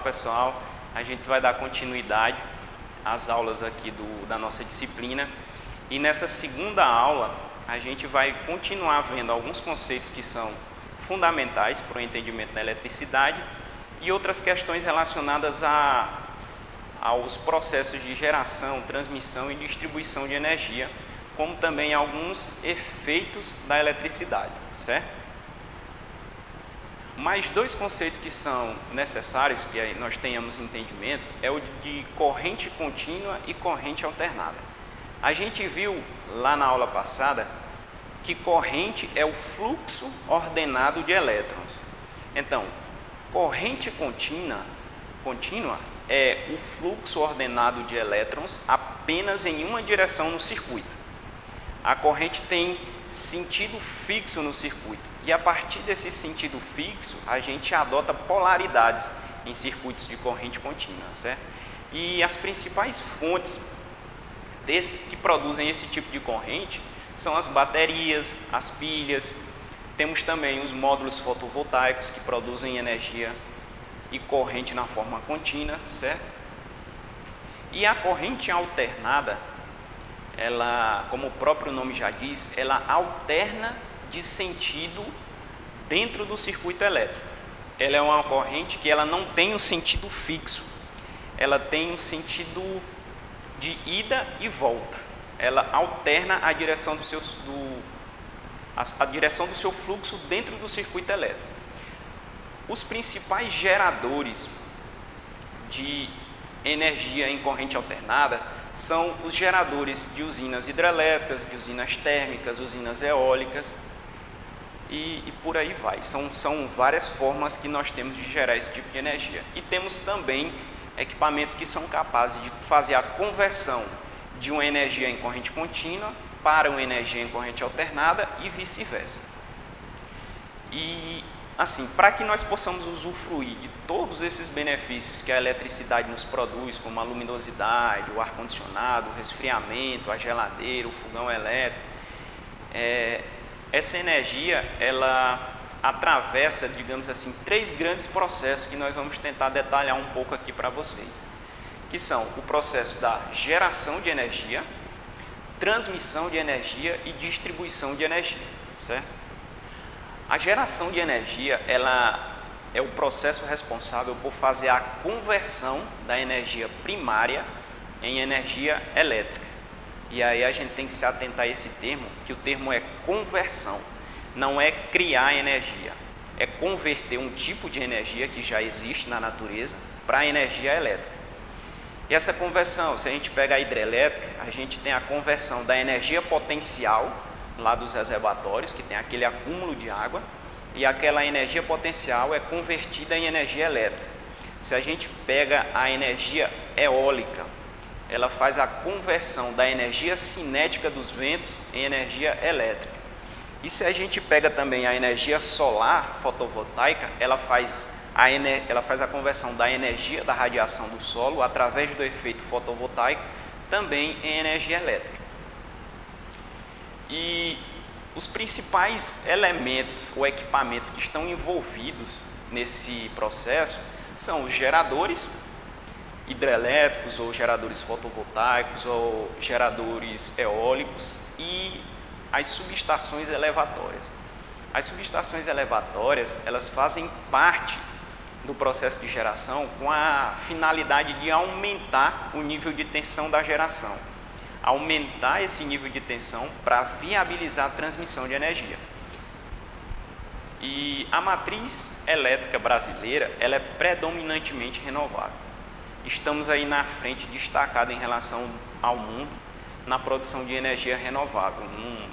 pessoal, a gente vai dar continuidade às aulas aqui da nossa disciplina e nessa segunda aula a gente vai continuar vendo alguns conceitos que são fundamentais para o entendimento da eletricidade e outras questões relacionadas aos processos de geração, transmissão e distribuição de energia, como também alguns efeitos da eletricidade, certo? Mais dois conceitos que são necessários que nós tenhamos entendimento é o de corrente contínua e corrente alternada. A gente viu lá na aula passada que corrente é o fluxo ordenado de elétrons. Então, corrente contínua é o fluxo ordenado de elétrons apenas em uma direção no circuito. A corrente tem sentido fixo no circuito. E a partir desse sentido fixo, a gente adota polaridades em circuitos de corrente contínua, certo? E as principais fontes que produzem esse tipo de corrente são as baterias, as pilhas, temos também os módulos fotovoltaicos que produzem energia e corrente na forma contínua, certo? E a corrente alternada, ela, como o próprio nome já diz, ela alterna de sentido dentro do circuito elétrico. Ela é uma corrente que ela não tem um sentido fixo, ela tem um sentido de ida e volta. Ela alterna a direção do seu fluxo dentro do circuito elétrico. Os principais geradores de energia em corrente alternada são os geradores de usinas hidrelétricas, de usinas térmicas, usinas eólicas e por aí vai. São várias formas que nós temos de gerar esse tipo de energia. E temos também equipamentos que são capazes de fazer a conversão de uma energia em corrente contínua para uma energia em corrente alternada e vice-versa. E assim, para que nós possamos usufruir de todos esses benefícios que a eletricidade nos produz, como a luminosidade, o ar-condicionado, o resfriamento, a geladeira, o fogão elétrico, essa energia, ela atravessa, digamos assim, três grandes processos que nós vamos tentar detalhar um pouco aqui para vocês, que são o processo da geração de energia, transmissão de energia e distribuição de energia, certo? A geração de energia, ela é o processo responsável por fazer a conversão da energia primária em energia elétrica. E aí a gente tem que se atentar a esse termo, que o termo é conversão, não é criar energia, é converter um tipo de energia que já existe na natureza para a energia elétrica. E essa conversão, se a gente pega a hidrelétrica, a gente tem a conversão da energia potencial, lá dos reservatórios, que tem aquele acúmulo de água, e aquela energia potencial é convertida em energia elétrica. Se a gente pega a energia eólica, ela faz a conversão da energia cinética dos ventos em energia elétrica. E se a gente pega também a energia solar fotovoltaica, ela faz a conversão da energia da radiação do solo através do efeito fotovoltaico também em energia elétrica. E os principais elementos ou equipamentos que estão envolvidos nesse processo são os geradores hidrelétricos ou geradores fotovoltaicos ou geradores eólicos e as subestações elevatórias. As subestações elevatórias, elas fazem parte do processo de geração com a finalidade de aumentar o nível de tensão da geração. Aumentar esse nível de tensão para viabilizar a transmissão de energia. E a matriz elétrica brasileira, ela é predominantemente renovável. Estamos aí na frente, destacado em relação ao mundo, na produção de energia renovável.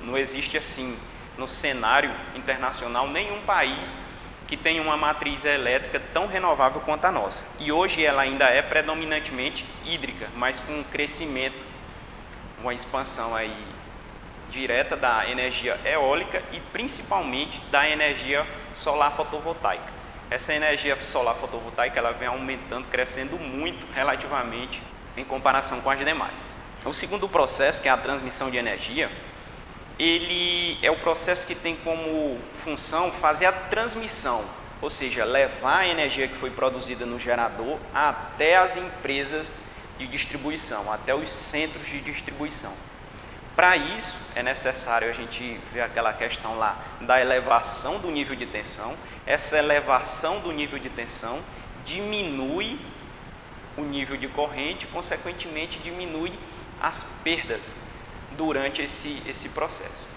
Não existe assim, no cenário internacional, nenhum país que tenha uma matriz elétrica tão renovável quanto a nossa. E hoje ela ainda é predominantemente hídrica, mas com um crescimento, uma expansão aí direta da energia eólica e principalmente da energia solar fotovoltaica. Essa energia solar fotovoltaica ela vem aumentando, crescendo muito relativamente em comparação com as demais. O segundo processo, que é a transmissão de energia, ele é o processo que tem como função fazer a transmissão ou seja, levar a energia que foi produzida no gerador até as empresas de distribuição, até os centros de distribuição. Para isso, é necessário a gente ver aquela questão lá da elevação do nível de tensão. Essa elevação do nível de tensão diminui o nível de corrente, consequentemente diminui as perdas durante esse processo.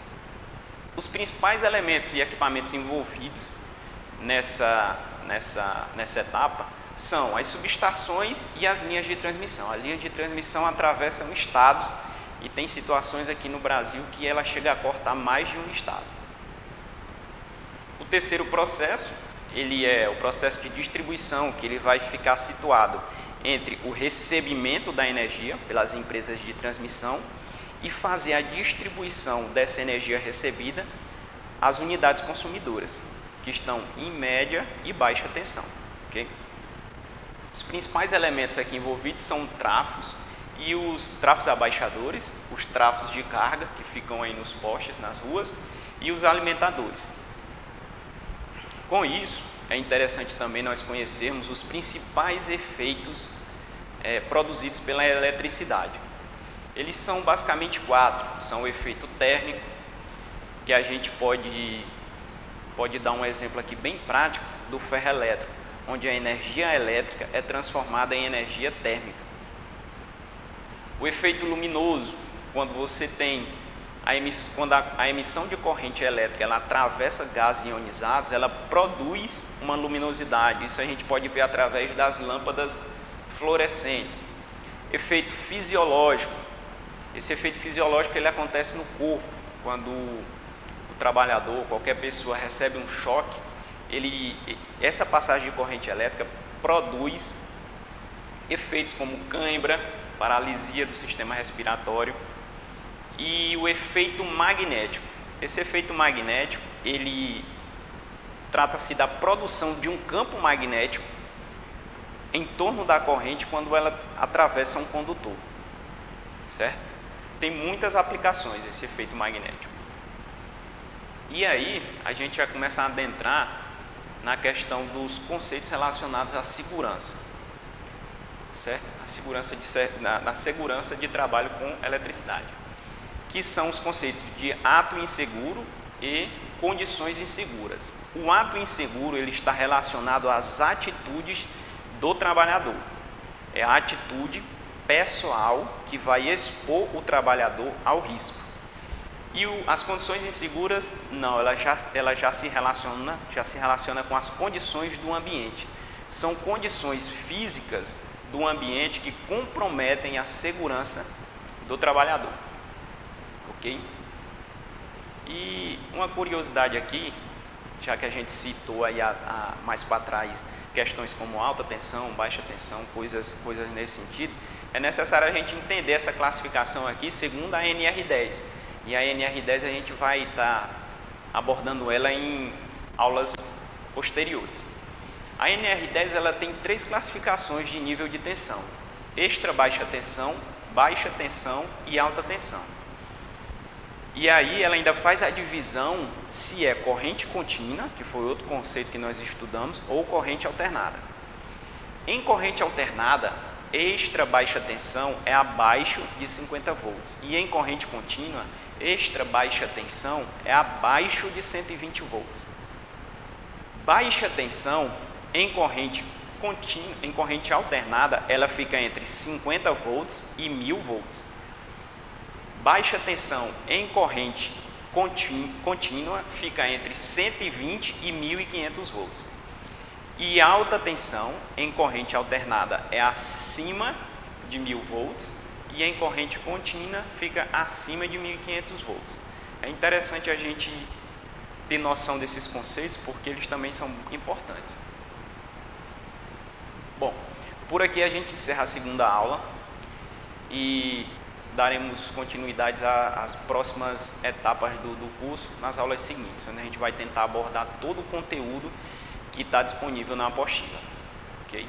Os principais elementos e equipamentos envolvidos nessa etapa são as subestações e as linhas de transmissão. A linha de transmissão atravessa estados e tem situações aqui no Brasil que ela chega a cortar mais de um estado. O terceiro processo, ele é o processo de distribuição, que ele vai ficar situado entre o recebimento da energia pelas empresas de transmissão e fazer a distribuição dessa energia recebida às unidades consumidoras, que estão em média e baixa tensão. Okay? Os principais elementos aqui envolvidos são trafos e os trafos abaixadores, os trafos de carga que ficam aí nos postes, nas ruas, e os alimentadores. Com isso, é interessante também nós conhecermos os principais efeitos produzidos pela eletricidade. Eles são basicamente 4. São o efeito térmico, que a gente pode dar um exemplo aqui bem prático do ferroelétrico, onde a energia elétrica é transformada em energia térmica. O efeito luminoso, quando você tem quando a emissão de corrente elétrica ela atravessa gases ionizados, ela produz uma luminosidade. Isso a gente pode ver através das lâmpadas fluorescentes. Efeito fisiológico. Esse efeito fisiológico ele acontece no corpo. Quando o trabalhador, qualquer pessoa recebe um choque, essa passagem de corrente elétrica produz efeitos como cãibra, paralisia do sistema respiratório e o efeito magnético. Esse efeito magnético, ele trata-se da produção de um campo magnético em torno da corrente quando ela atravessa um condutor, certo? Tem muitas aplicações esse efeito magnético. E aí a gente vai começar a adentrar na questão dos conceitos relacionados à segurança, certo? Na segurança de trabalho com eletricidade, que são os conceitos de ato inseguro e condições inseguras. O ato inseguro ele está relacionado às atitudes do trabalhador. É a atitude pessoal que vai expor o trabalhador ao risco. E as condições inseguras, não, ela já se relaciona com as condições do ambiente. São condições físicas do ambiente que comprometem a segurança do trabalhador. Ok? E uma curiosidade aqui, já que a gente citou aí mais para trás questões como alta tensão, baixa tensão, coisas nesse sentido, é necessário a gente entender essa classificação aqui segundo a NR10. E a NR10 a gente vai estar abordando ela em aulas posteriores. A NR10 ela tem 3 classificações de nível de tensão: extra baixa tensão e alta tensão. E aí ela ainda faz a divisão se é corrente contínua, que foi outro conceito que nós estudamos, ou corrente alternada. Em corrente alternada, extra baixa tensão é abaixo de 50 volts e em corrente contínua, extra baixa tensão é abaixo de 120 volts. Baixa tensão em corrente contínua, em corrente alternada, ela fica entre 50 volts e 1000 volts. Baixa tensão em corrente contínua fica entre 120 e 1500 volts. E alta tensão em corrente alternada é acima de 1000 volts e em corrente contínua fica acima de 1500 volts. É interessante a gente ter noção desses conceitos porque eles também são importantes. Bom, por aqui a gente encerra a segunda aula e daremos continuidade às próximas etapas do curso nas aulas seguintes, onde a gente vai tentar abordar todo o conteúdo que está disponível na apostila. Ok?